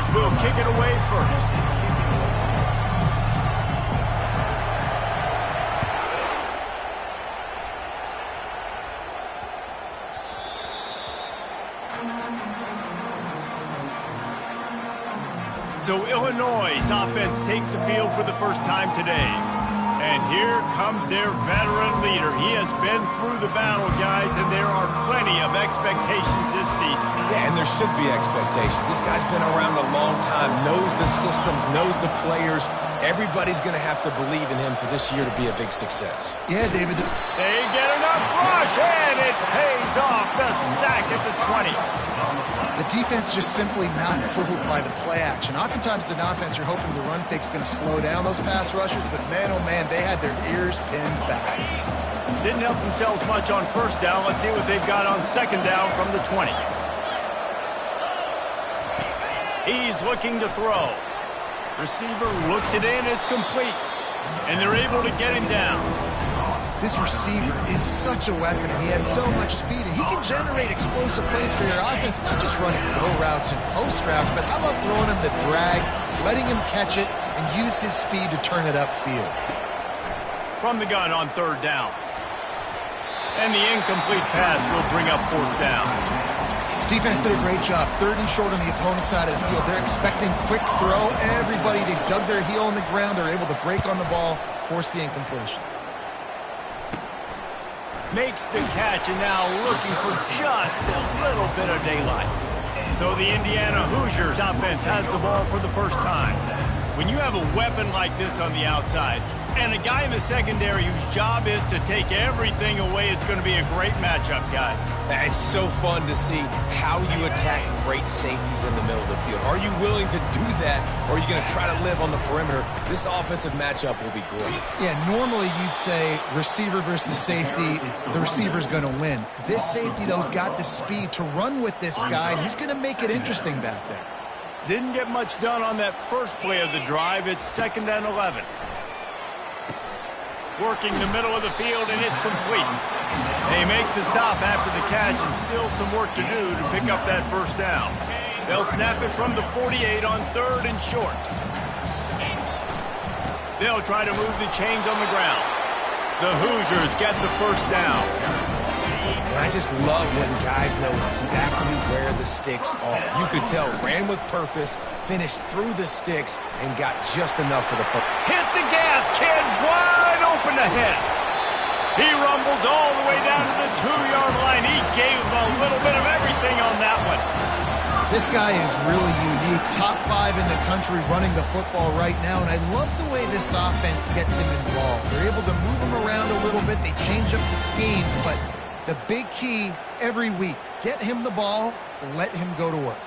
Hoosiers will kick it away first. So Illinois' offense takes the field for the first time today. And here comes their veteran leader. He has been through the battle, guys, and there are plenty of expectations this season. Yeah, and there should be expectations. This guy's been around a long time, knows the systems, knows the players. Everybody's going to have to believe in him for this year to be a big success. Yeah, David. They get enough rush, and it pays off. The sack at the 20. The defense just simply not fooled by the play action. Oftentimes, as an offense, you're hoping the run fake's going to slow down those pass rushers, but man, oh man, they had their ears pinned back. Didn't help themselves much on first down. Let's see what they've got on second down from the 20. He's looking to throw. Receiver looks it in. It's complete. And they're able to get him down. This receiver is such a weapon. He has so much speed, and he can generate explosive plays for your offense, not just running go routes and post routes, but how about throwing him the drag, letting him catch it, and use his speed to turn it upfield. From the gun on third down. And the incomplete pass will bring up fourth down. Defense did a great job. Third and short on the opponent's side of the field. They're expecting quick throw. Everybody, they dug their heel on the ground. They're able to break on the ball, force the incompletion. Makes the catch, and now looking for just a little bit of daylight. So the Indiana Hoosiers offense has the ball for the first time. When you have a weapon like this on the outside, and a guy in the secondary whose job is to take everything away, it's going to be a great matchup, guys. It's so fun to see how you attack great safeties in the middle of the field. Are you willing to do that, or are you going to try to live on the perimeter? This offensive matchup will be great. Yeah, normally you'd say receiver versus safety, the receiver's going to win. This safety, though, has got the speed to run with this guy, and he's going to make it interesting back there. Didn't get much done on that first play of the drive. It's 2nd and 11. Working the middle of the field, and it's complete. They make the stop after the catch, and still some work to do to pick up that first down. They'll snap it from the 48 on third and short. They'll try to move the chains on the ground. The Hoosiers get the first down. And I just love when guys know exactly where the sticks are. You could tell, ran with purpose, finished through the sticks, and got just enough for the first. Hit the gas, kid, wide open ahead. He rumbles all the way down to the 2-yard line. He gave a little bit of everything on that one. This guy is really unique. Top 5 in the country running the football right now, and I love the way this offense gets him involved. They're able to move him around a little bit. They change up the schemes, but the big key every week, get him the ball, let him go to work.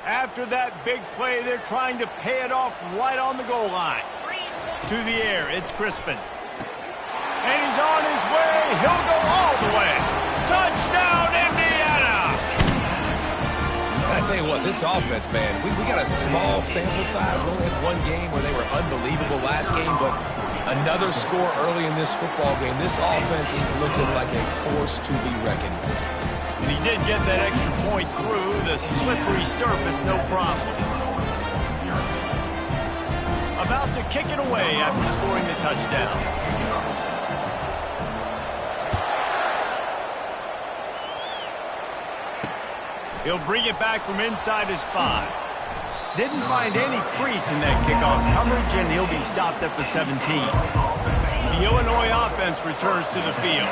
After that big play, they're trying to pay it off right on the goal line. To the air, it's Crispin. And he's on his way. He'll go all the way. Touchdown, Indiana! I tell you what, this offense, man, we got a small sample size. We only had one game where they were unbelievable last game, but another score early in this football game. This offense is looking like a force to be reckoned with. And he did get that extra point through the slippery surface, no problem. About to kick it away after scoring the touchdown. He'll bring it back from inside his 5. Didn't find any crease in that kickoff coverage, and he'll be stopped at the 17. The Illinois offense returns to the field.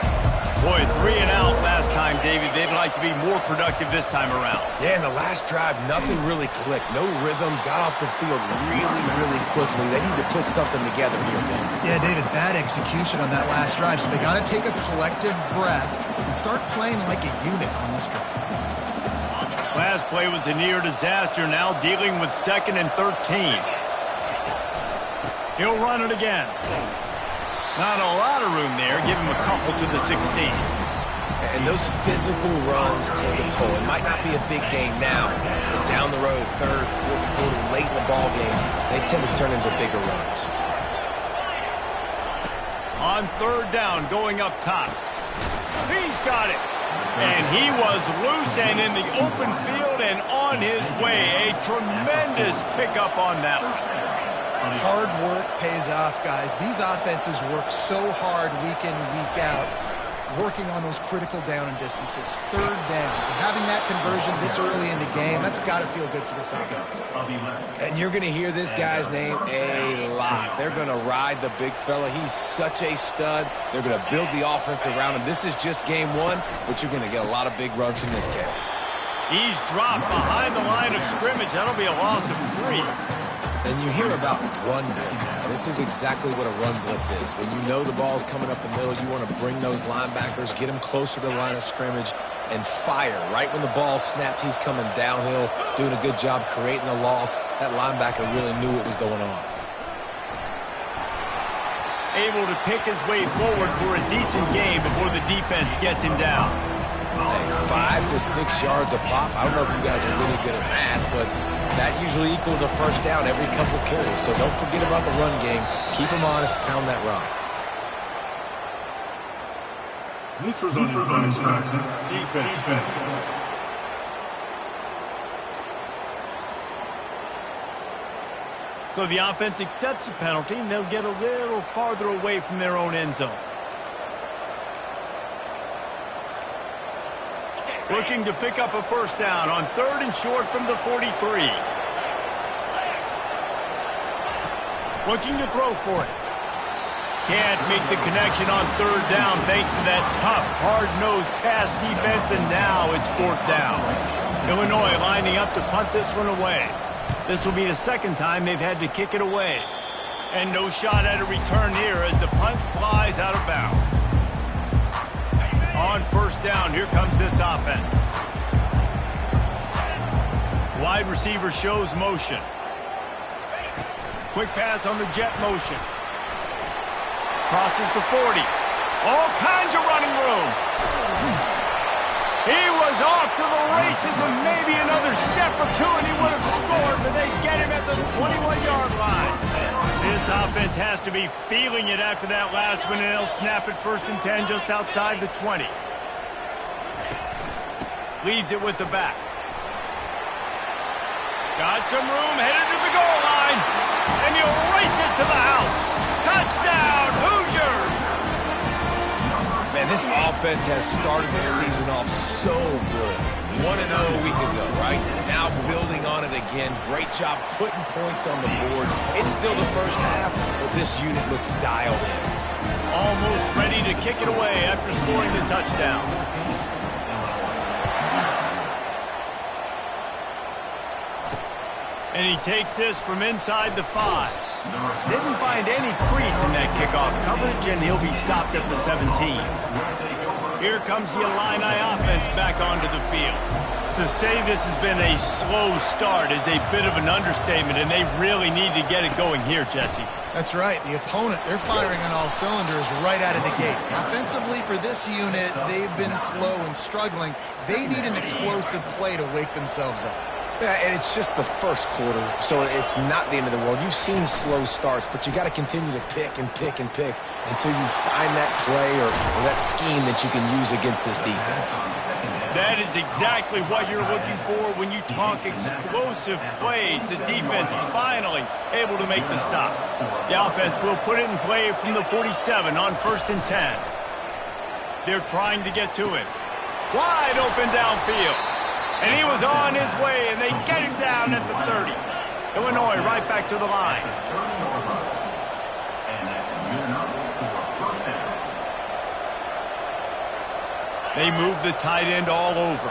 Boy, 3 and out last time, David. They'd like to be more productive this time around. Yeah, in the last drive, nothing really clicked. No rhythm, got off the field really quickly. They need to put something together here. Yeah, David, bad execution on that last drive, so they got to take a collective breath and start playing like a unit on this drive. Last play was a near disaster, now dealing with 2nd and 13. He'll run it again. Not a lot of room there. Give him a couple to the 16. And those physical runs take a toll. It might not be a big game now, but down the road, the third, fourth quarter, late in the ball games, they tend to turn into bigger runs. On third down, going up top. He's got it. And he was loose and in the open field and on his way. A tremendous pickup on that one. Hard work pays off, guys. These offenses work so hard week in, week out, working on those critical down and distances, third downs. And having that conversion this early in the game, that's got to feel good for this offense. And you're going to hear this guy's name a lot. They're going to ride the big fella. He's such a stud. They're going to build the offense around him. This is just game one, but you're going to get a lot of big runs from this game. He's dropped behind the line of scrimmage. That'll be a loss of 3. And you hear about run blitzes. This is exactly what a run blitz is. When you know the ball's coming up the middle, you want to bring those linebackers, get them closer to the line of scrimmage, and fire. Right when the ball snaps, he's coming downhill, doing a good job creating a loss. That linebacker really knew what was going on. Able to pick his way forward for a decent game before the defense gets him down. Hey, 5 to 6 yards a pop. I don't know if you guys are really good at math, but that usually equals a first down every couple carries. So don't forget about the run game. Keep them honest. Pound that rock. Neutrals on infraction. Defense. So the offense accepts the penalty, and they'll get a little farther away from their own end zone. Looking to pick up a first down on third and short from the 43. Looking to throw for it. Can't make the connection on third down thanks to that tough, hard-nosed pass defense, and now it's fourth down. Illinois lining up to punt this one away. This will be the second time they've had to kick it away. And no shot at a return here as the punt flies out of bounds. On first down, here comes this offense. Wide receiver shows motion. Quick pass on the jet motion. Crosses the 40. All kinds of running room. He was off to the races and maybe another step or two and he would have scored, but they get him at the 21-yard line. This offense has to be feeling it after that last one, and they'll snap it first and 10 just outside the 20. Leaves it with the back. Got some room, headed to the goal line, and he'll race it to the house. Touchdown, Hoosiers! Man, this offense has started the season off so good. 1-0 a week ago, right? Now building on it again. Great job putting points on the board. It's still the first half, but this unit looks dialed in. Almost ready to kick it away after scoring the touchdown. And he takes this from inside the 5. Didn't find any crease in that kickoff coverage, and he'll be stopped at the 17. Here comes the Illini offense back onto the field. To say this has been a slow start is a bit of an understatement, and they really need to get it going here, Jesse. That's right. The opponent, they're firing on all cylinders right out of the gate. Offensively, for this unit, they've been slow and struggling. They need an explosive play to wake themselves up. Yeah, and it's just the first quarter, so it's not the end of the world. You've seen slow starts, but you got to continue to pick and pick and pick until you find that play or that scheme that you can use against this defense. That is exactly what you're looking for when you talk explosive plays. The defense finally able to make the stop. The offense will put it in play from the 47 on first and 10. They're trying to get to him. Wide open downfield. And he was on his way, and they get him down at the 30. Illinois right back to the line. They move the tight end all over.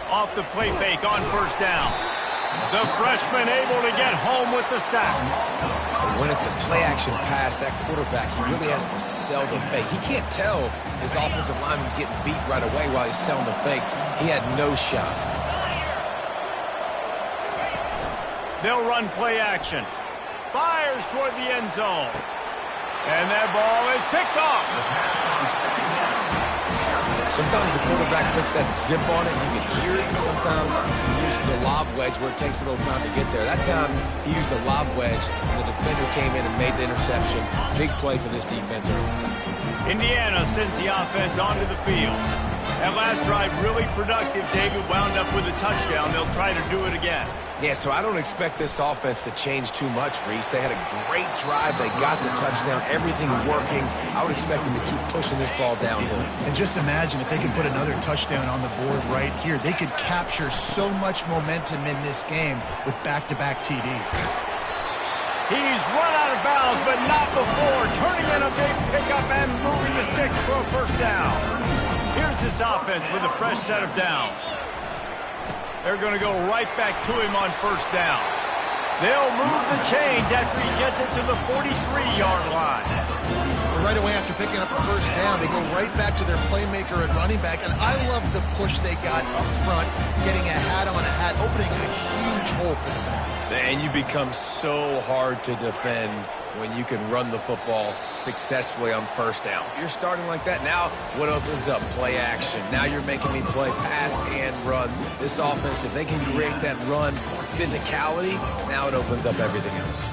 Off the play fake on first down. The freshman able to get home with the sack. When it's a play-action pass, that quarterback, he really has to sell the fake. He can't tell his offensive lineman's getting beat right away while he's selling the fake. He had no shot. They'll run play action. Fires toward the end zone. And that ball is picked off. Sometimes the quarterback puts that zip on it. You can hear it. Sometimes he uses the lob wedge where it takes a little time to get there. That time he used the lob wedge, and the defender came in and made the interception. Big play for this defense early. Indiana sends the offense onto the field. That last drive really productive. David wound up with a touchdown. They'll try to do it again. Yeah, so I don't expect this offense to change too much, Reese. They had a great drive. They got the touchdown. Everything working. I would expect them to keep pushing this ball downhill. And just imagine if they could put another touchdown on the board right here. They could capture so much momentum in this game with back-to-back TDs. He's run out of bounds, but not before turning in a big pickup and moving the sticks for a first down. Here's this offense with a fresh set of downs. They're going to go right back to him on first down. They'll move the chains after he gets it to the 43-yard line. Right away after picking up a first down, they go right back to their playmaker at running back. And I love the push they got up front, getting a hat on a hat, opening a huge hole for the back. And you become so hard to defend when you can run the football successfully on first down. You're starting like that. Now what opens up? Play action. Now you're making me play pass and run. This offense, if they can create that run physicality, now it opens up everything else.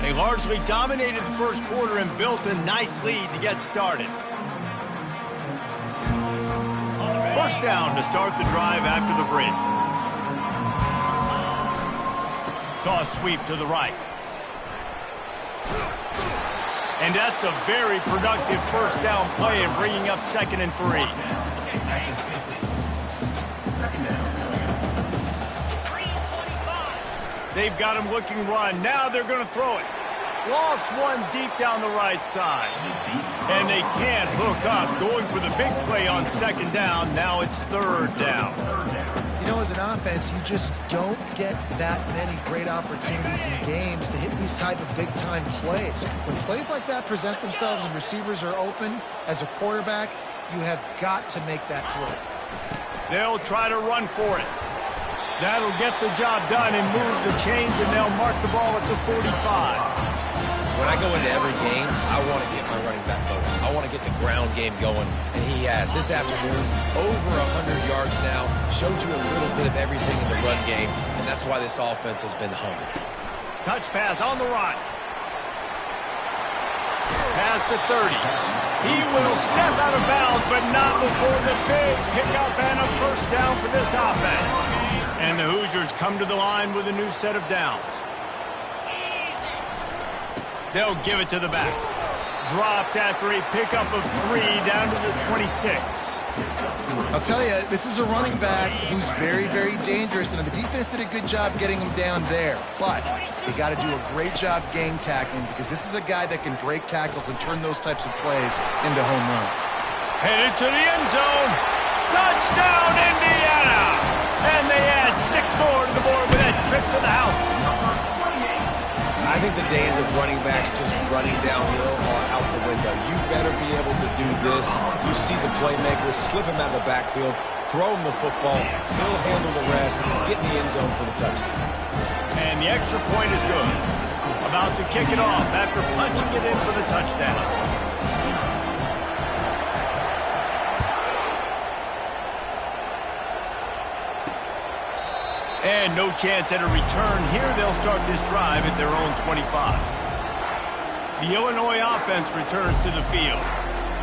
They largely dominated the first quarter and built a nice lead to get started. First down to start the drive after the break. Toss sweep to the right. And that's a very productive first down play in bringing up 2nd and 3. They've got him looking run. Now they're going to throw it. Lost one deep down the right side. And they can't hook up. Going for the big play on 2nd down. Now it's 3rd down. You know, as an offense, you just don't get that many great opportunities in games to hit these type of big-time plays. When plays like that present themselves and receivers are open, as a quarterback, you have got to make that throw. They'll try to run for it. That'll get the job done and move the chains, and they'll mark the ball at the 45. When I go into every game, I want to get my running back going. I want to get the ground game going, and he has. This afternoon, over 100 yards now, showed you a little bit of everything in the run game, and that's why this offense has been humming. Touch pass on the run. Pass to 30. He will step out of bounds, but not before the big pickup and a first down for this offense. And the Hoosiers come to the line with a new set of downs. They'll give it to the back. Dropped after a pickup of 3 down to the 26. I'll tell you, this is a running back who's very, very dangerous, and the defense did a good job getting him down there. But they got to do a great job game tackling, because this is a guy that can break tackles and turn those types of plays into home runs. Headed to the end zone. Touchdown, Indiana! And they add 6 more to the board with that trip to the house. I think the days of running backs just running downhill are out the window. You better be able to do this. You see the playmakers, slip him out of the backfield, throw him the football, he'll handle the rest, get in the end zone for the touchdown. And the extra point is good. About to kick it off after punching it in for the touchdown. And no chance at a return here. They'll start this drive at their own 25. The Illinois offense returns to the field.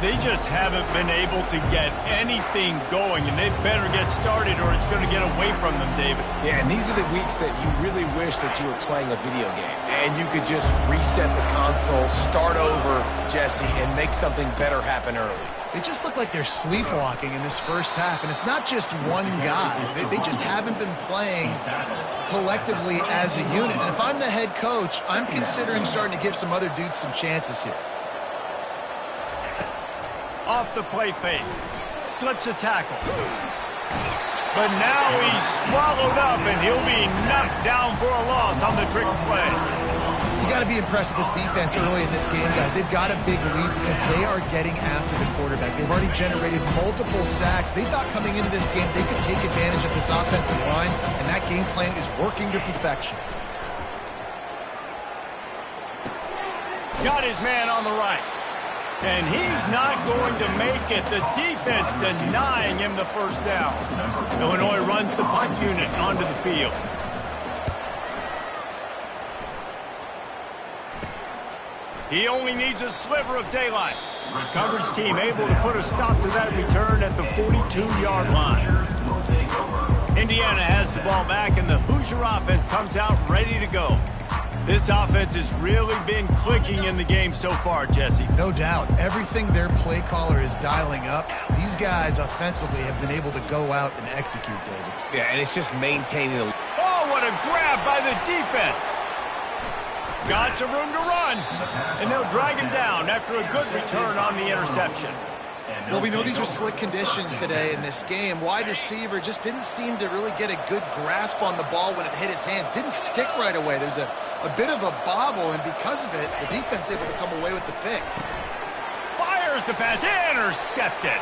They just haven't been able to get anything going, and they better get started or it's going to get away from them, David. Yeah, and these are the weeks that you really wish that you were playing a video game. And you could just reset the console, start over, Jesse, and make something better happen early. They just look like they're sleepwalking in this first half, and it's not just one guy. They just haven't been playing collectively as a unit. And if I'm the head coach, I'm considering starting to give some other dudes some chances here. Off the play fake. Slips a tackle. But now he's swallowed up, and he'll be knocked down for a loss on the trick play. You got to be impressed with this defense early in this game, guys. They've got a big lead because they are getting after the quarterback. They've already generated multiple sacks. They thought coming into this game they could take advantage of this offensive line, and that game plan is working to perfection. Got his man on the right. And he's not going to make it. The defense denying him the first down. Illinois runs the punt unit onto the field. He only needs a sliver of daylight. Coverage team able to put a stop to that return at the 42-yard line. Indiana has the ball back, and the Hoosier offense comes out ready to go. This offense has really been clicking in the game so far, Jesse. No doubt. Everything their play caller is dialing up, these guys offensively have been able to go out and execute, David. Yeah, and it's just maintaining the... Oh, what a grab by the defense. Got some room to run, and they'll drag him down after a good return on the interception. Well, we know these are slick conditions today in this game. Wide receiver just didn't seem to really get a good grasp on the ball when it hit his hands. Didn't stick right away. There's a bit of a bobble, and because of it, the defense able to come away with the pick. Fires the pass, intercepted.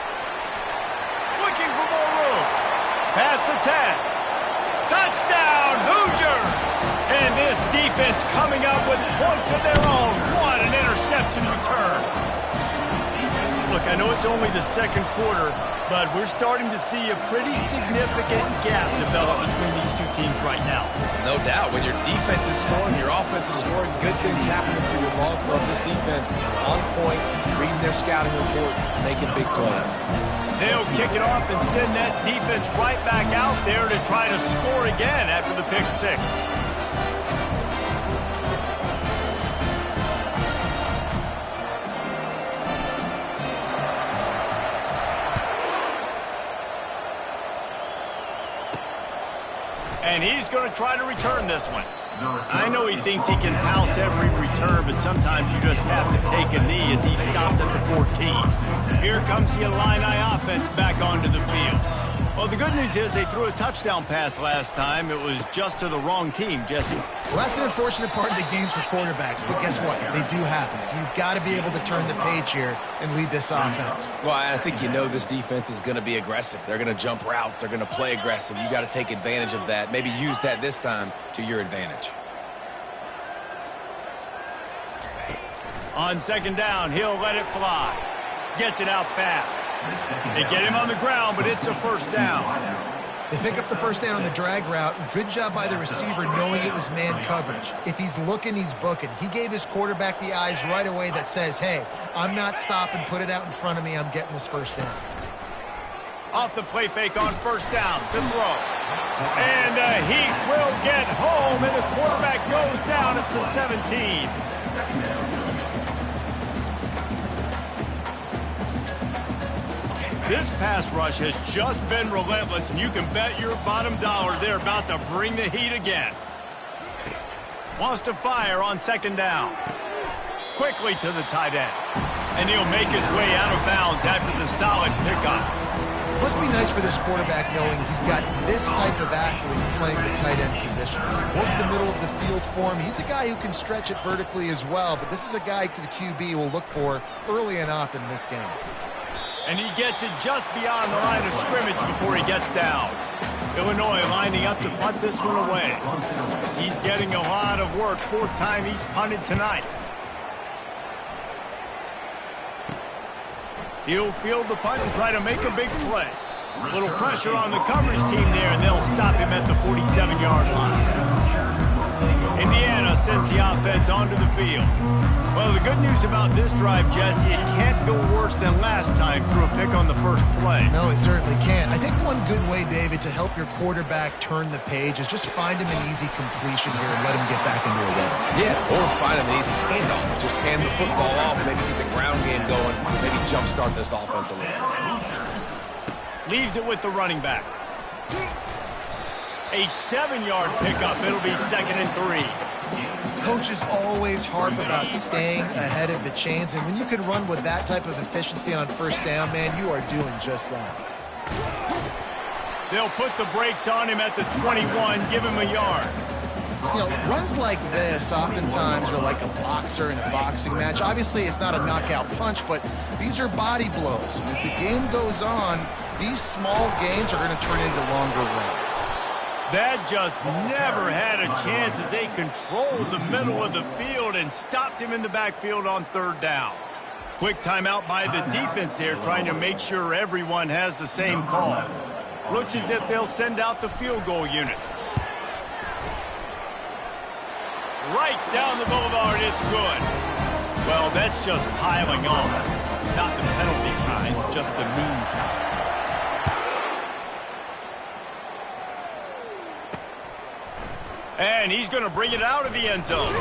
Looking for more room. Past the 10. Touchdown, Hoosiers! And this defense coming up with points of their own. What an interception return. Look, I know it's only the second quarter, but we're starting to see a pretty significant gap develop between these two teams right now. No doubt. When your defense is scoring, your offense is scoring, good things happening for your ball club. This defense on point, reading their scouting report, making big plays. They'll kick it off and send that defense right back out there to try to score again after the pick six. And he's going to try to return this one. I know he thinks he can house every return, but sometimes you just have to take a knee as he stopped at the 14. Here comes the Illini offense back onto the field. Well, the good news is they threw a touchdown pass last time. It was just to the wrong team, Jesse. Well, that's an unfortunate part of the game for quarterbacks, but guess what? They do happen. So you've got to be able to turn the page here and lead this offense. Well, I think you know this defense is going to be aggressive. They're going to jump routes. They're going to play aggressive. You got to take advantage of that. Maybe use that this time to your advantage. On second down, he'll let it fly. Gets it out fast. They get him on the ground, but it's a first down. They pick up the first down on the drag route. Good job by the receiver knowing it was man coverage. If he's looking, he's booking. He gave his quarterback the eyes right away that says, hey, I'm not stopping. Put it out in front of me. I'm getting this first down. Off the play fake on first down. The throw. And the Heat will get home, and the quarterback goes down at the 17. This pass rush has just been relentless, and you can bet your bottom dollar they're about to bring the heat again. Wants to fire on second down. Quickly to the tight end. And he'll make his way out of bounds after the solid pickup. Must be nice for this quarterback knowing he's got this type of athlete playing the tight end position. Work the middle of the field for him. He's a guy who can stretch it vertically as well, but this is a guy the QB will look for early and often in this game. And he gets it just beyond the line of scrimmage before he gets down. Illinois lining up to punt this one away. He's getting a lot of work. Fourth time he's punted tonight. He'll field the punt and try to make a big play. A little pressure on the coverage team there, and they'll stop him at the 47-yard line. Indiana sends the offense onto the field. Well, the good news about this drive, Jesse, it can't go worse than last time through a pick on the first play. No, it certainly can't. I think one good way, David, to help your quarterback turn the page is just find him an easy completion here and let him get back into a rhythm. Yeah, or find him an easy handoff. Just hand the football off, maybe get the ground game going, maybe jumpstart this offense a little bit. Leaves it with the running back. A 7-yard pickup. It'll be 2nd and 3. Coaches always harp about staying ahead of the chains, and when you can run with that type of efficiency on first down, man, you are doing just that. They'll put the brakes on him at the 21, give him a yard. You know, runs like this oftentimes are like a boxer in a boxing match. Obviously, it's not a knockout punch, but these are body blows. As the game goes on, these small gains are going to turn into longer runs. That just never had a chance as they controlled the middle of the field and stopped him in the backfield on third down. Quick timeout by the defense there, trying to make sure everyone has the same call. Looks as if they'll send out the field goal unit. Right down the boulevard, it's good. Well, that's just piling on. Not the penalty kind, just the mean kind. And he's going to bring it out of the end zone.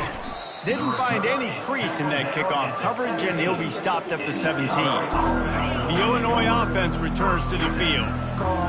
Didn't find any crease in that kickoff coverage, and he'll be stopped at the 17. The Illinois offense returns to the field.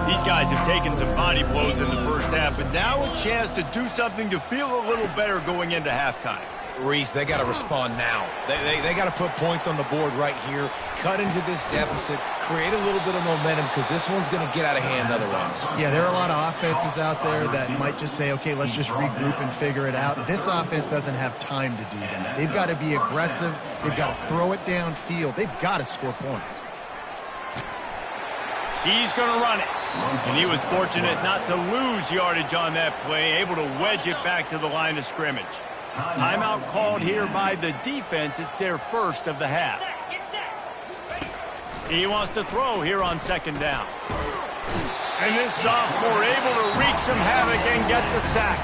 These guys have taken some body blows in the first half, but now a chance to do something to feel a little better going into halftime. Reese, they got to respond now. They got to put points on the board right here, cut into this deficit, create a little bit of momentum, because this one's going to get out of hand otherwise. Yeah, there are a lot of offenses out there that might just say, okay, let's just regroup and figure it out. This offense doesn't have time to do that. They've got to be aggressive. They've got to throw it downfield. They've got to score points. He's going to run it. And he was fortunate not to lose yardage on that play, able to wedge it back to the line of scrimmage. Timeout called here by the defense. It's their first of the half. He wants to throw here on second down. And this sophomore able to wreak some havoc and get the sack.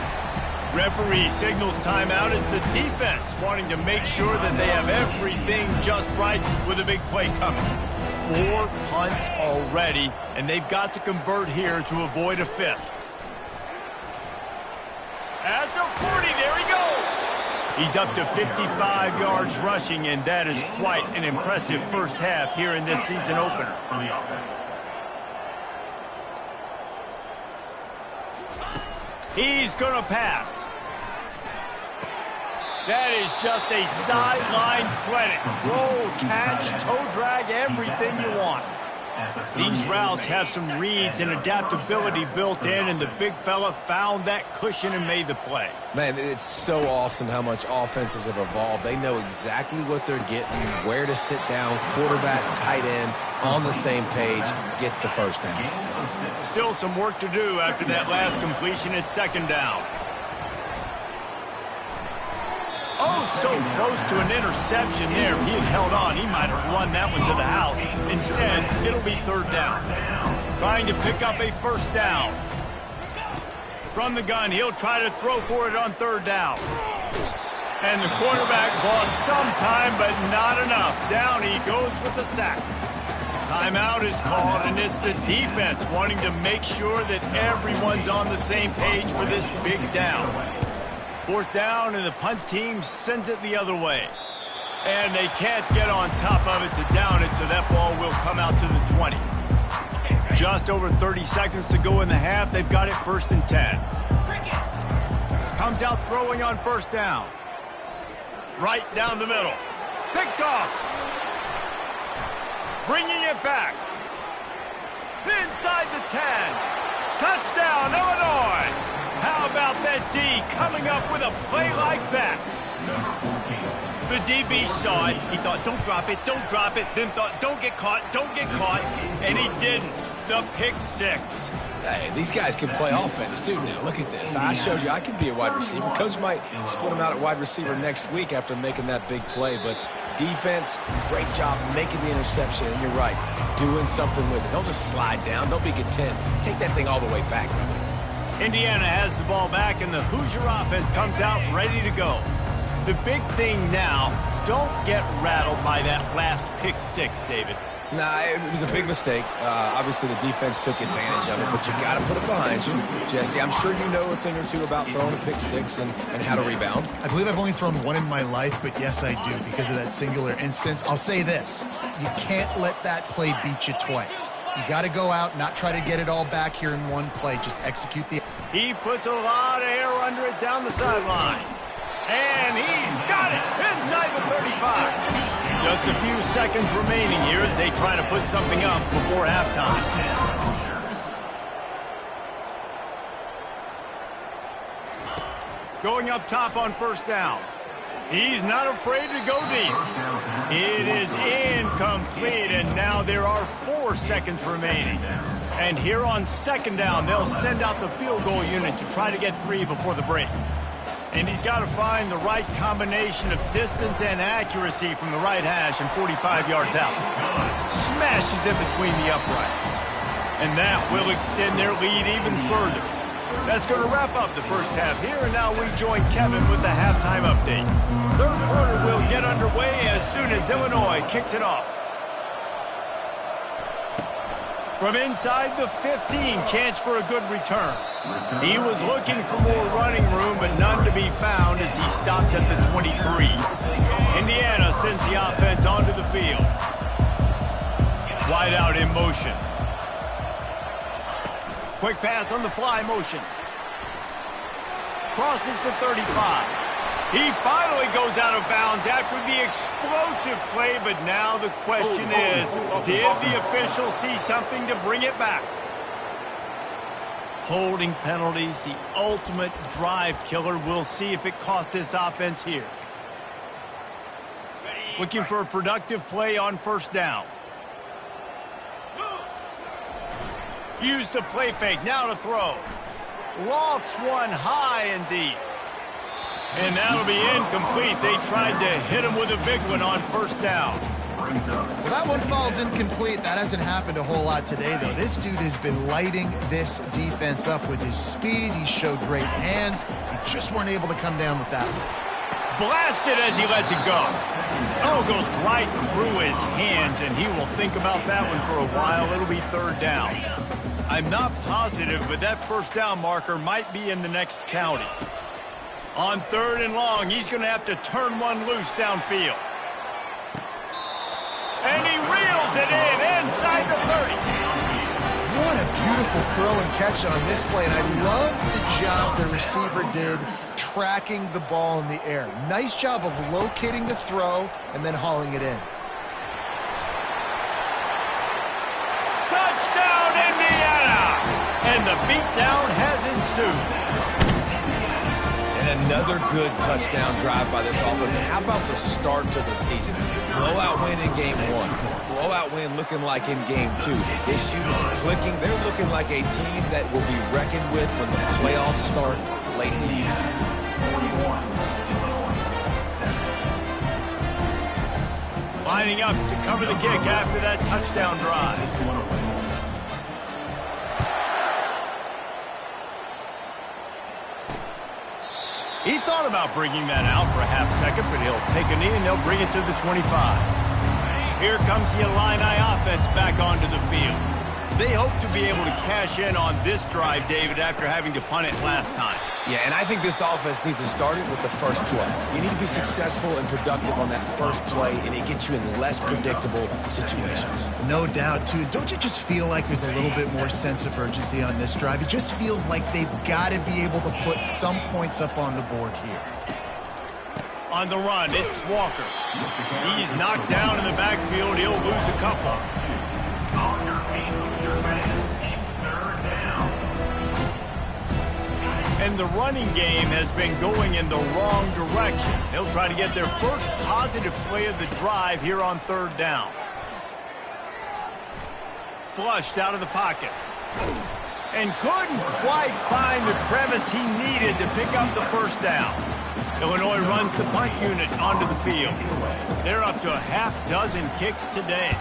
Referee signals timeout as the defense wanting to make sure that they have everything just right with a big play coming. 4 punts already, and they've got to convert here to avoid a fifth. At the 40, there he goes. He's up to 55 yards rushing, and that is quite an impressive first half here in this season opener. He's going to pass. That is just a sideline credit. Throw, catch, toe drag, everything you want. These routes have some reads and adaptability built in, and the big fella found that cushion and made the play. Man, it's so awesome how much offenses have evolved. They know exactly what they're getting, where to sit down, quarterback, tight end, on the same page, gets the first down. Still some work to do after that last completion at second down. Oh, so close to an interception there. If he had held on, he might have run that one to the house. Instead, it'll be third down. Trying to pick up a first down. From the gun, he'll try to throw for it on third down. And the quarterback bought some time, but not enough. Down he goes with the sack. Timeout is called, and it's the defense wanting to make sure that everyone's on the same page for this big down. Fourth down, and the punt team sends it the other way. And they can't get on top of it to down it, so that ball will come out to the 20. Just over 30 seconds to go in the half. They've got it first and 10. Comes out throwing on first down. Right down the middle. Picked off. Bringing it back. Inside the 10. Touchdown, Illinois. How about that D coming up with a play like that? The DB saw it. He thought, don't drop it, don't drop it. Then thought, don't get caught, don't get caught. And he didn't. The pick six. Hey, these guys can play offense, too, now. Look at this. I showed you I could be a wide receiver. Coach might split him out at wide receiver next week after making that big play. But defense, great job making the interception. And you're right, doing something with it. Don't just slide down. Don't be content. Take that thing all the way back, brother. Indiana has the ball back, and the Hoosier offense comes out ready to go. The big thing now, don't get rattled by that last pick six, David. Nah, it was a big mistake. Obviously, the defense took advantage of it, but you got to put it behind you. Jesse, I'm sure you know a thing or two about throwing a pick six and how to rebound. I believe I've only thrown one in my life, but yes, I do because of that singular instance. I'll say this. You can't let that play beat you twice. You got to go out, not try to get it all back here in one play. Just execute the... He puts a lot of air under it down the sideline. And he's got it inside the 35. Just a few seconds remaining here as they try to put something up before halftime. Going up top on first down. He's not afraid to go deep. It is incomplete, and now there are 4 seconds remaining. And here on second down, they'll send out the field goal unit to try to get 3 before the break. And he's got to find the right combination of distance and accuracy from the right hash and 45 yards out. Smashes it between the uprights. And that will extend their lead even further. That's going to wrap up the first half here, and now we join Kevin with the halftime update. Third quarter will get underway as soon as Illinois kicks it off. From inside the 15, chance for a good return. He was looking for more running room, but none to be found as he stopped at the 23. Indiana sends the offense onto the field. Wide out in motion. Quick pass on the fly motion. Crosses to 35. He finally goes out of bounds after the explosive play, but now the question is, did the official see something to bring it back? Holding penalties, the ultimate drive killer. We'll see if it costs this offense here. Looking for a productive play on first down. Use the play fake, now to throw. Lofts one high and deep. And that'll be incomplete. They tried to hit him with a big one on first down. Well, that one falls incomplete. That hasn't happened a whole lot today, though. This dude has been lighting this defense up with his speed. He showed great hands. He just weren't able to come down with that one. Blasted as he lets it go. Oh, goes right through his hands, and he will think about that one for a while. It'll be third down. I'm not positive, but that first down marker might be in the next county. On third and long, he's going to have to turn one loose downfield. And he reels it in inside the 30. What a beautiful throw and catch on this play, and I love the job the receiver did tracking the ball in the air. Nice job of locating the throw and then hauling it in. Touchdown, Indiana! And the beatdown has ensued. And another good touchdown drive by this offense. And how about the start to the season? Blowout win in game 1. Blowout win looking like in game 2. This unit's clicking. They're looking like a team that will be reckoned with when the playoffs start late in the year. Lining up to cover the kick after that touchdown drive. He thought about bringing that out for a half second, but he'll take a knee and they'll bring it to the 25. Here comes the Illini offense back onto the field. They hope to be able to cash in on this drive, David, after having to punt it last time. Yeah, and I think this offense needs to start it with the first play. You need to be successful and productive on that first play, and it gets you in less predictable situations. No doubt, too. Don't you just feel like there's a little bit more sense of urgency on this drive? It just feels like they've got to be able to put some points up on the board here. On the run, it's Walker. He's knocked down in the backfield. He'll lose a couple. And the running game has been going in the wrong direction. They'll try to get their first positive play of the drive here on third down. Flushed out of the pocket. And couldn't quite find the crevice he needed to pick up the first down. Illinois runs the punt unit onto the field. They're up to a half dozen kicks today.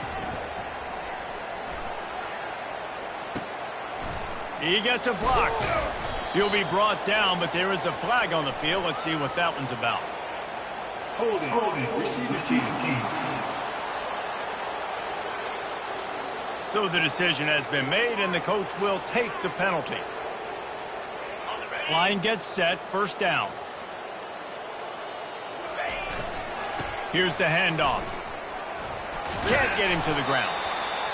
He gets a block. He'll be brought down, but there is a flag on the field. Let's see what that one's about. Holding. Receive the TGT. So the decision has been made, and the coach will take the penalty. Line gets set, first down. Here's the handoff. Can't get him to the ground.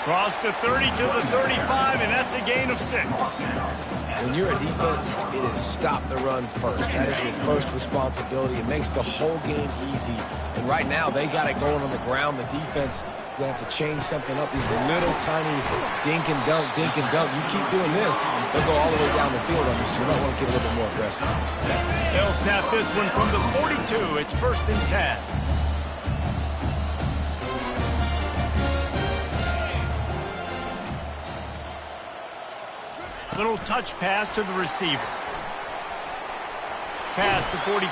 Cross the 30 to the 35, and that's a gain of 6. When you're a defense, it is stop the run first. That is your first responsibility. It makes the whole game easy. And right now, they got it going on the ground. The defense is going to have to change something up. These little tiny dink and dunk. You keep doing this, they'll go all the way down the field on you, so you might want to get a little bit more aggressive. They'll snap this one from the 42. It's 1st and 10. Little touch pass to the receiver. Pass to 45.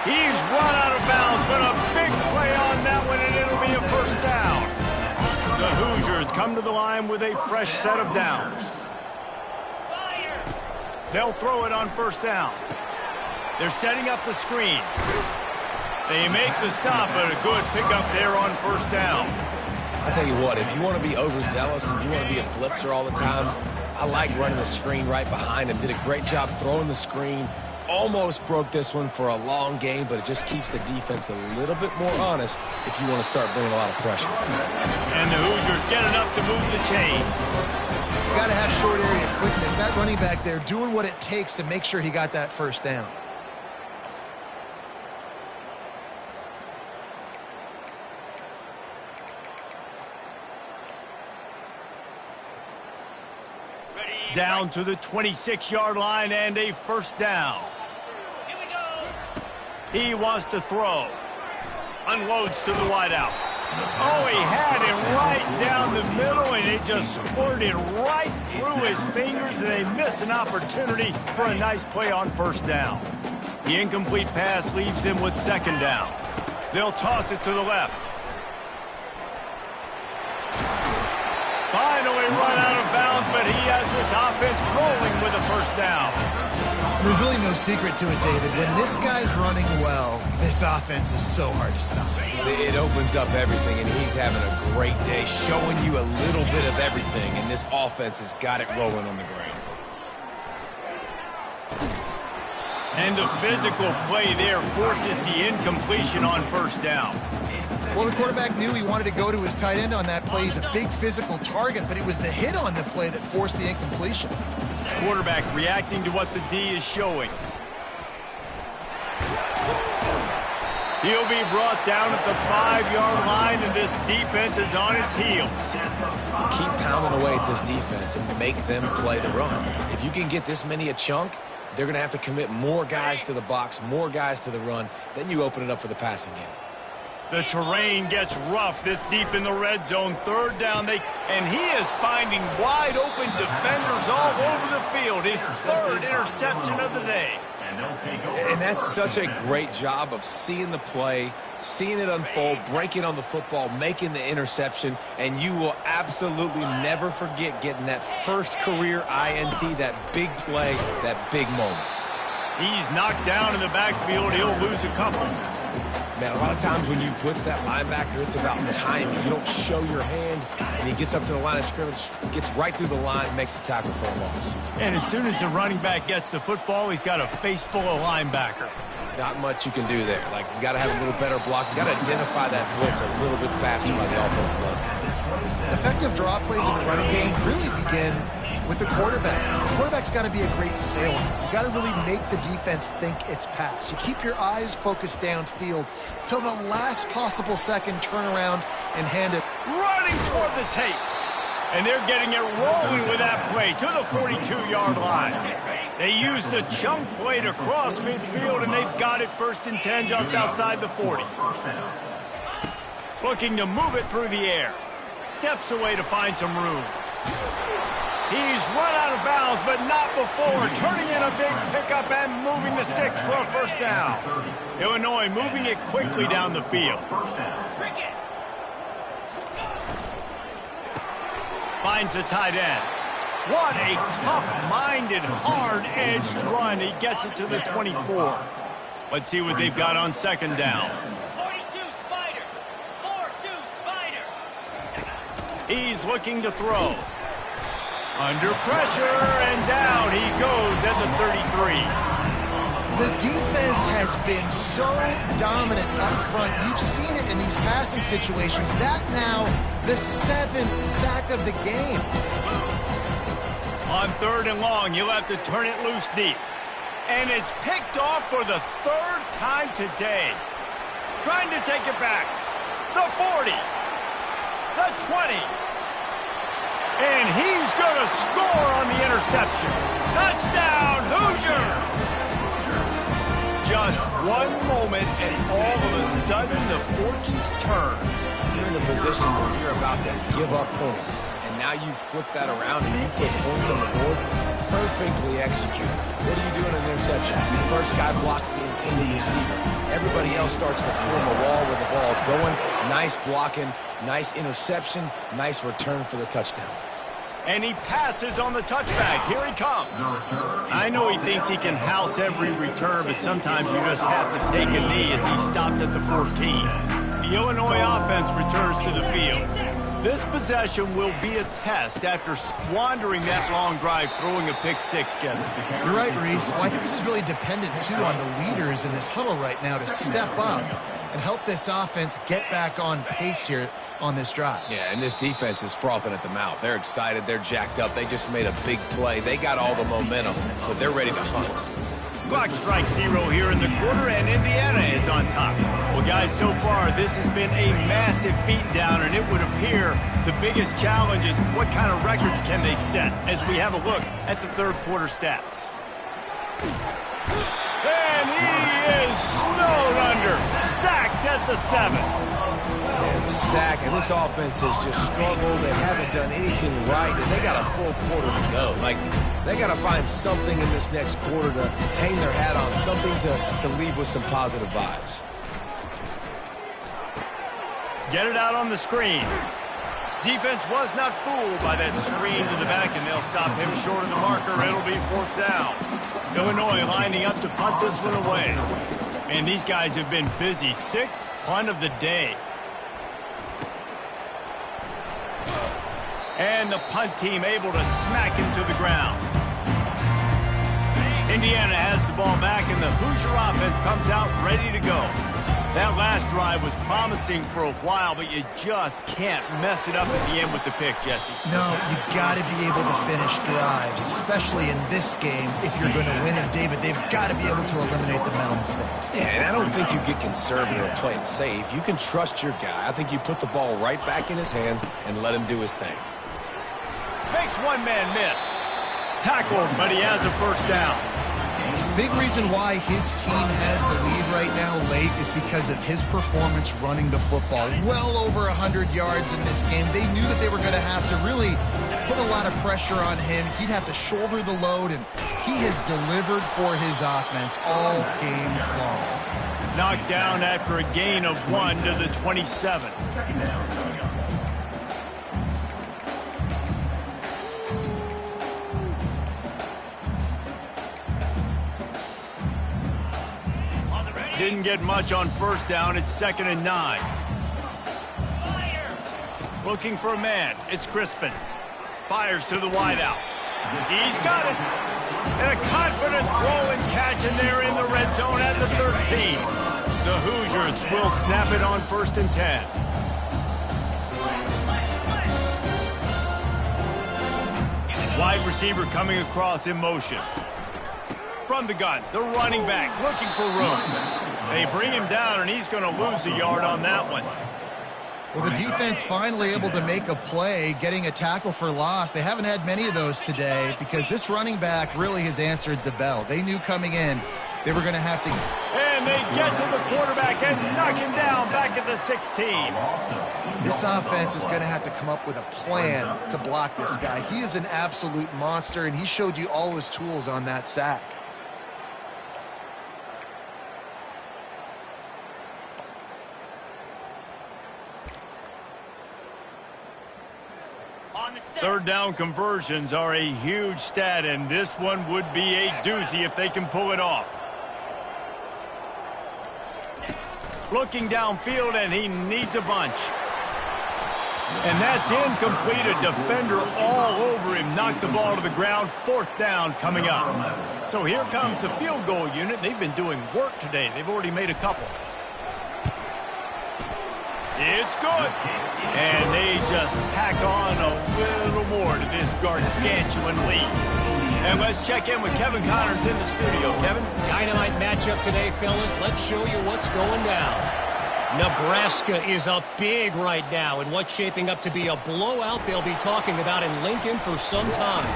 He's run out of bounds, but a big play on that one, and it'll be a first down. The Hoosiers come to the line with a fresh set of downs. They'll throw it on first down. They're setting up the screen. They make the stop, but a good pickup there on first down. I'll tell you what, if you want to be overzealous and you want to be a blitzer all the time, I like running the screen right behind him. Did a great job throwing the screen. Almost broke this one for a long game, but it just keeps the defense a little bit more honest if you want to start bringing a lot of pressure. And the Hoosiers get enough to move the chains. You got to have short area quickness. That running back there doing what it takes to make sure he got that first down. Down to the 26-yard line and a first down. Here we go. He wants to throw. Unloads to the wideout. Oh, he had it right down the middle, and it just squirted right through his fingers, and they miss an opportunity for a nice play on first down. The incomplete pass leaves him with second down. They'll toss it to the left. Finally run out of bounds, but he has this offense rolling with a first down. There's really no secret to it, David. When this guy's running well, this offense is so hard to stop. It opens up everything, and he's having a great day, showing you a little bit of everything, and this offense has got it rolling on the ground. And the physical play there forces the incompletion on first down. Well, the quarterback knew he wanted to go to his tight end on that play. He's a big physical target, but it was the hit on the play that forced the incompletion. Quarterback reacting to what the D is showing. He'll be brought down at the 5-yard line, and this defense is on its heels. Keep pounding away at this defense and make them play the run. If you can get this many a chunk, they're going to have to commit more guys to the box, more guys to the run. Then you open it up for the passing game. The terrain gets rough this deep in the red zone. Third down, and he is finding wide open defenders all over the field. His third interception of the day. And that's such a great job of seeing the play, seeing it unfold, breaking on the football, making the interception, and you will absolutely never forget getting that first career INT, that big play, that big moment. He's knocked down in the backfield. He'll lose a couple. Man, a lot of times when you blitz that linebacker, it's about timing. You don't show your hand, and he gets up to the line of scrimmage, gets right through the line, makes the tackle for a loss. And as soon as the running back gets the football, he's got a face full of linebacker. Not much you can do there. Like, you got to have a little better block. You got to identify that blitz a little bit faster by the offensive line. Effective draw plays in the running game really begin with the quarterback. The quarterback's got to be a great sailor. You got to really make the defense think it's pass. You keep your eyes focused downfield till the last possible second, turn around and hand it. Running toward the tape. And they're getting it rolling with that play to the 42-yard line. They use the chunk play to cross midfield, and they've got it first and 10 just outside the 40. Looking to move it through the air. Steps away to find some room. He's run out of bounds, but not before. Turning in a big pickup and moving the sticks for a first down. Illinois moving it quickly down the field. Finds the tight end. What a tough-minded, hard-edged run. He gets it to the 24. Let's see what they've got on second down. 42 Spider. 4-2 Spider. He's looking to throw. Under pressure, and down he goes at the 33. The defense has been so dominant up front. You've seen it in these passing situations. That now, the 7th sack of the game. On third and long, you'll have to turn it loose deep. And it's picked off for the third time today. Trying to take it back. The 40. The 20. And he's going to score on the interception. Touchdown, Hoosiers! Just one moment, and all of a sudden, the fortunes turn. You're in the position where you're about to give up points. And now you flip that around and you put points on the board. Perfectly executed. What are you doing in interception? The first guy blocks the intended receiver. Everybody else starts to form a wall where the ball's going. Nice blocking, nice interception, nice return for the touchdown. And he passes on the touchback. Here he comes. I know he thinks he can house every return, but sometimes you just have to take a knee as he stopped at the 14. The Illinois offense returns to the field. This possession will be a test after squandering that long drive, throwing a pick six, Jesse. You're right, Reese. Well, I think this is really dependent, too, on the leaders in this huddle right now to step up and help this offense get back on pace here on this drive. Yeah, and this defense is frothing at the mouth. They're excited. They're jacked up. They just made a big play. They got all the momentum, so they're ready to hunt. Clock strikes 0 here in the quarter, and Indiana is on top. Well, guys, so far, this has been a massive beatdown, and it would appear the biggest challenge is what kind of records can they set as we have a look at the third quarter stats. And he is snowed under, sacked at the 7. And the sack, and this offense has just struggled. They haven't done anything right, and they got a full quarter to go. Like, they got to find something in this next quarter to hang their hat on, something to leave with some positive vibes. Get it out on the screen. Defense was not fooled by that screen to the back, and they'll stop him short of the marker. It'll be 4th down. Illinois lining up to punt this one away. And these guys have been busy. 6th punt of the day. And the punt team able to smack him to the ground. Indiana has the ball back, and the Hoosier offense comes out ready to go. That last drive was promising for a while, but you just can't mess it up at the end with the pick, Jesse. No, you got to be able to finish drives, especially in this game if you're going to win. And, David, they've got to be able to eliminate the mental mistakes. Yeah, and I don't think you get conservative or play it safe. You can trust your guy. I think you put the ball right back in his hands and let him do his thing. Makes one man miss. Tackled, but he has a 1st down. Big reason why his team has the lead right now late is because of his performance running the football. Well over 100 yards in this game. They knew that they were going to have to really put a lot of pressure on him. He'd have to shoulder the load, and he has delivered for his offense all game long. Knocked down after a gain of 1 to the 27. Didn't get much on 1st down. It's 2nd and 9. Looking for a man. It's Crispin. Fires to the wideout. He's got it. And a confident throw and catch, and they're in the red zone at the 13. The Hoosiers will snap it on 1st and 10. Wide receiver coming across in motion. From the gun, the running back looking for room. They bring him down, and he's going to lose a yard on that one. Well, the defense finally able to make a play, getting a tackle for loss. They haven't had many of those today because this running back really has answered the bell. They knew coming in they were going to have to. And they get to the quarterback and knock him down back at the 16. This offense is going to have to come up with a plan to block this guy. He is an absolute monster, and he showed you all his tools on that sack. Third down conversions are a huge stat, and this one would be a doozy if they can pull it off. Looking downfield, and he needs a bunch. And that's incomplete. A defender all over him. Knocked the ball to the ground. 4th down coming up. So here comes the field goal unit. They've been doing work today. They've already made a couple. It's good. And they just tack on a little more to this gargantuan lead. And let's check in with Kevin Connors in the studio. Kevin? Dynamite matchup today, fellas. Let's show you what's going down. Nebraska is up big right now in what's shaping up to be a blowout they'll be talking about in Lincoln for some time.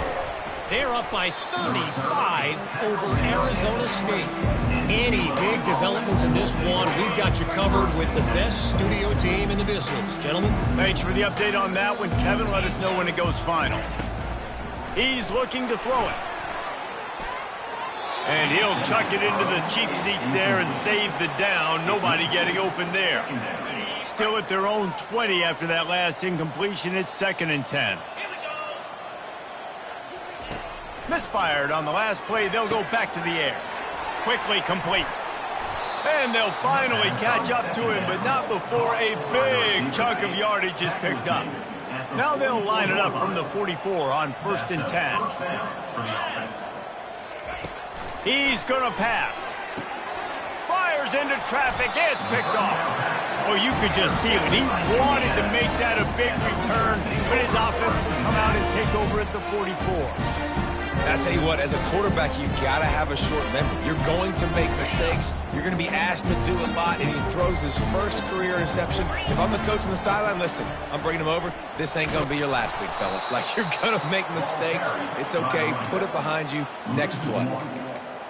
They're up by 35 over Arizona State. Any big developments in this one, we've got you covered with the best studio team in the business. Gentlemen. Thanks for the update on that one, Kevin. Let us know when it goes final. He's looking to throw it. And he'll chuck it into the cheap seats there and save the down. Nobody getting open there. Still at their own 20 after that last incompletion. It's 2nd and 10. Misfired on the last play. They'll go back to the air. Quickly complete. And they'll finally catch up to him, but not before a big chunk of yardage is picked up. Now they'll line it up from the 44 on 1st and 10. He's going to pass. Fires into traffic. It's picked off. Oh, you could just feel it. He wanted to make that a big return, but his offense will come out and take over at the 44. I tell you what, as a quarterback, you got to have a short memory. You're going to make mistakes. You're going to be asked to do a lot, and he throws his first career interception. If I'm the coach on the sideline, listen, I'm bringing him over. This ain't going to be your last, big fella. Like, you're going to make mistakes. It's okay. Put it behind you. Next play.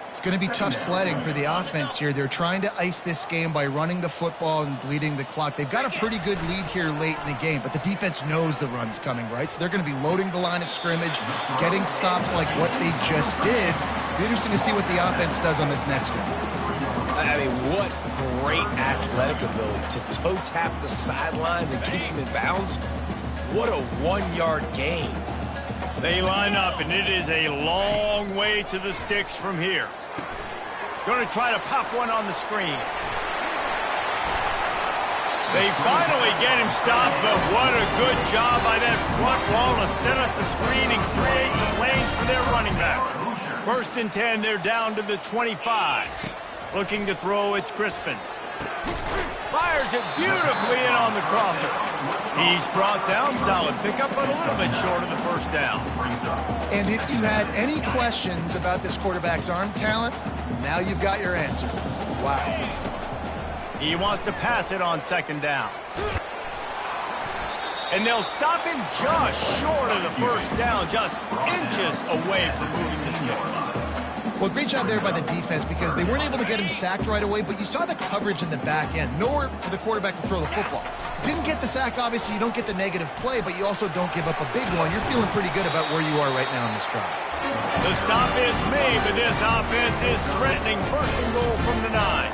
It's going to be tough sledding for the offense here. They're trying to ice this game by running the football and bleeding the clock. They've got a pretty good lead here late in the game, but the defense knows the run's coming, right? So they're going to be loading the line of scrimmage, getting stops like what they just did. It'll be interesting to see what the offense does on this next one. I mean, what great athletic ability to toe tap the sidelines and keep him in bounds. What a one-yard gain. They line up, and it is a long way to the sticks from here. Going to try to pop one on the screen. They finally get him stopped, but what a good job by that front wall to set up the screen and create some lanes for their running back. 1st and 10, they're down to the 25. Looking to throw, it's Crispin. Fires it beautifully in on the crosser. He's brought down, solid pickup, but a little bit short of the 1st down. And if you had any questions about this quarterback's arm talent, now you've got your answer. Wow. He wants to pass it on 2nd down. And they'll stop him just short of the 1st down, just inches away from moving the sticks. Well, great job there by the defense because they weren't able to get him sacked right away, but you saw the coverage in the back end. Nowhere for the quarterback to throw the football. Didn't get the sack, obviously. You don't get the negative play, but you also don't give up a big one. You're feeling pretty good about where you are right now in this drive. The stop is made, but this offense is threatening 1st and goal from the 9.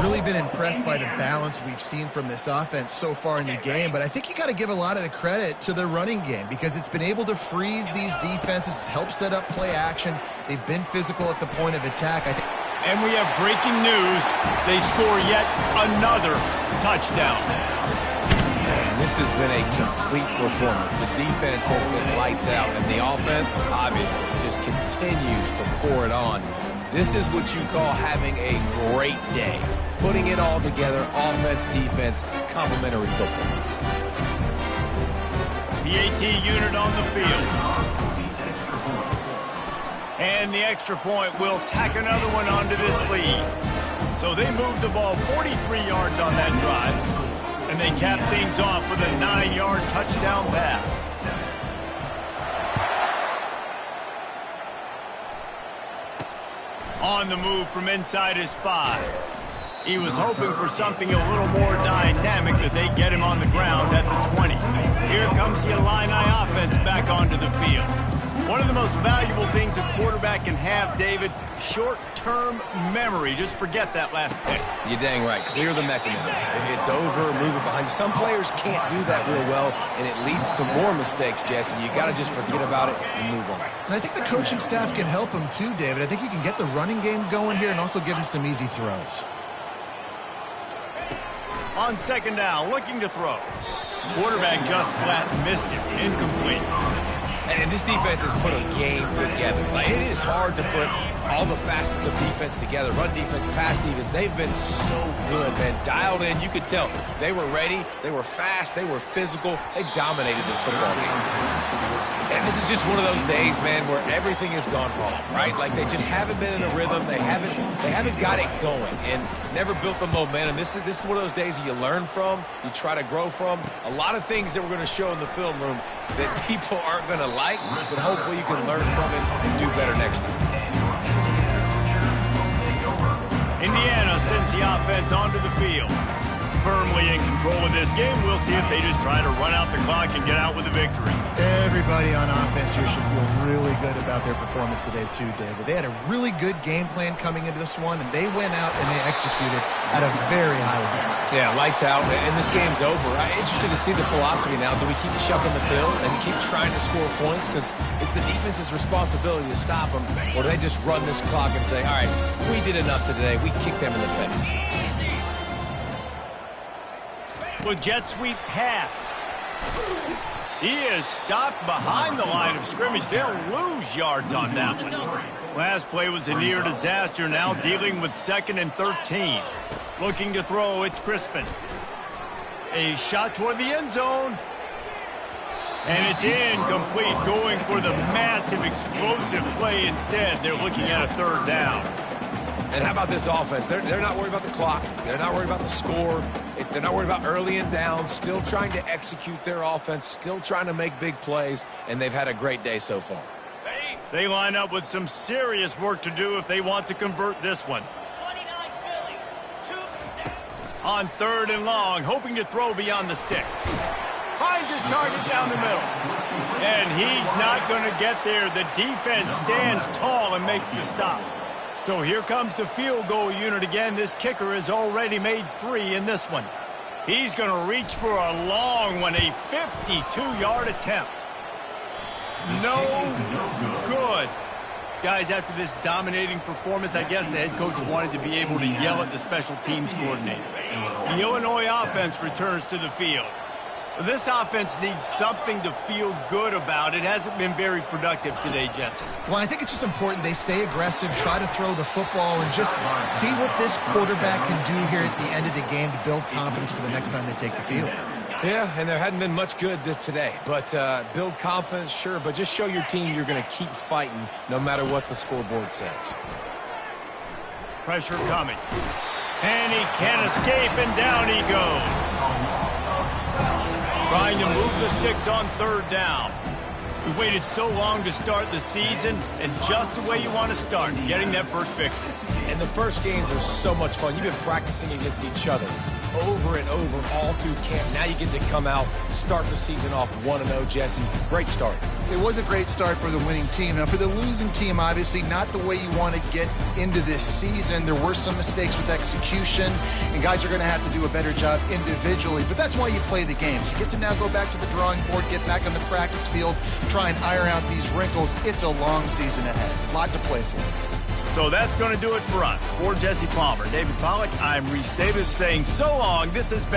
Really been impressed by the balance we've seen from this offense so far in the game, but I think you got to give a lot of the credit to the running game because it's been able to freeze these defenses, help set up play action. They've been physical at the point of attack. And we have breaking news. They score yet another touchdown. Man, this has been a complete performance. The defense has been lights out, and the offense, obviously, just continues to pour it on. This is what you call having a great day. Putting it all together, offense, defense, complementary football. The AT unit on the field. And the extra point will tack another one onto this lead. So they move the ball 43 yards on that drive. And they cap things off with a 9-yard touchdown pass. On the move from inside his 5. He was hoping for something a little more dynamic, that they get him on the ground at the 20. Here comes the Illini offense back onto the field. One of the most valuable things a quarterback can have, David, short-term memory. Just forget that last pick. You're dang right. Clear the mechanism. It's over, move it behind you. Some players can't do that real well, and it leads to more mistakes, Jesse. You got to just forget about it and move on. And I think the coaching staff can help him too, David. I think you can get the running game going here and also give him some easy throws. On 2nd down, looking to throw. Quarterback just flat missed it. Incomplete. And this defense has put a game together. Like, it is hard to put all the facets of defense together. Run defense, pass defense. They've been so good, man. Dialed in. You could tell. They were ready. They were fast. They were physical. They dominated this football game. And this is just one of those days, man, where everything has gone wrong, right? Like they just haven't been in a rhythm. They haven't got it going and never built the momentum. This is one of those days that you learn from, you try to grow from. A lot of things that we're going to show in the film room that people aren't going to like, but hopefully you can learn from it and do better next time. Indiana sends the offense onto the field. Firmly in control of this game. We'll see if they just try to run out the clock and get out with a victory. Everybody on offense here should feel really good about their performance today too, David. They had a really good game plan coming into this one, and they went out and they executed at a very high level. Yeah, lights out, and this game's over. I'm interested to see the philosophy now. Do we keep chucking the field and keep trying to score points because it's the defense's responsibility to stop them, or do they just run this clock and say, all right, we did enough today. We kicked them in the face. With jet sweep pass. He is stopped behind the line of scrimmage. They'll lose yards on that one. Last play was a near disaster. Now dealing with 2nd and 13. Looking to throw, it's Crispin. A shot toward the end zone. And it's incomplete, going for the massive explosive play instead. They're looking at a 3rd down. And how about this offense? They're not worried about the clock. They're not worried about the score. They're not worried about early and down. Still trying to execute their offense. Still trying to make big plays. And they've had a great day so far. They line up with some serious work to do if they want to convert this one. 29 Philly. 2 down. On 3rd and long, hoping to throw beyond the sticks. Finds his target down the middle. And he's not going to get there. The defense stands tall and makes the stop. So here comes the field goal unit again. This kicker has already made 3 in this one. He's going to reach for a long one, a 52-yard attempt. No good. Guys, after this dominating performance, I guess the head coach wanted to be able to yell at the special teams coordinator. The Illinois offense returns to the field. This offense needs something to feel good about. It hasn't been very productive today, Jesse. Well, I think it's just important they stay aggressive, try to throw the football, and just see what this quarterback can do here at the end of the game to build confidence for the next time they take the field. Yeah, and there hadn't been much good today. But build confidence, sure, but just show your team you're going to keep fighting no matter what the scoreboard says. Pressure coming. And he can't escape, and down he goes. Trying to move the sticks on 3rd down. We waited so long to start the season, and just the way you want to start, getting that first victory. And the first games are so much fun. You've been practicing against each other over and over all through camp. Now you get to come out, start the season off 1-0, Jesse. Great start. It was a great start for the winning team. Now, for the losing team, obviously not the way you want to get into this season. There were some mistakes with execution, and guys are going to have to do a better job individually. But that's why you play the games. You get to now go back to the drawing board, get back on the practice field, try and iron out these wrinkles. It's a long season ahead. A lot to play for. So that's going to do it for us. For Jesse Palmer, David Pollack, I'm Reese Davis saying so long. This has been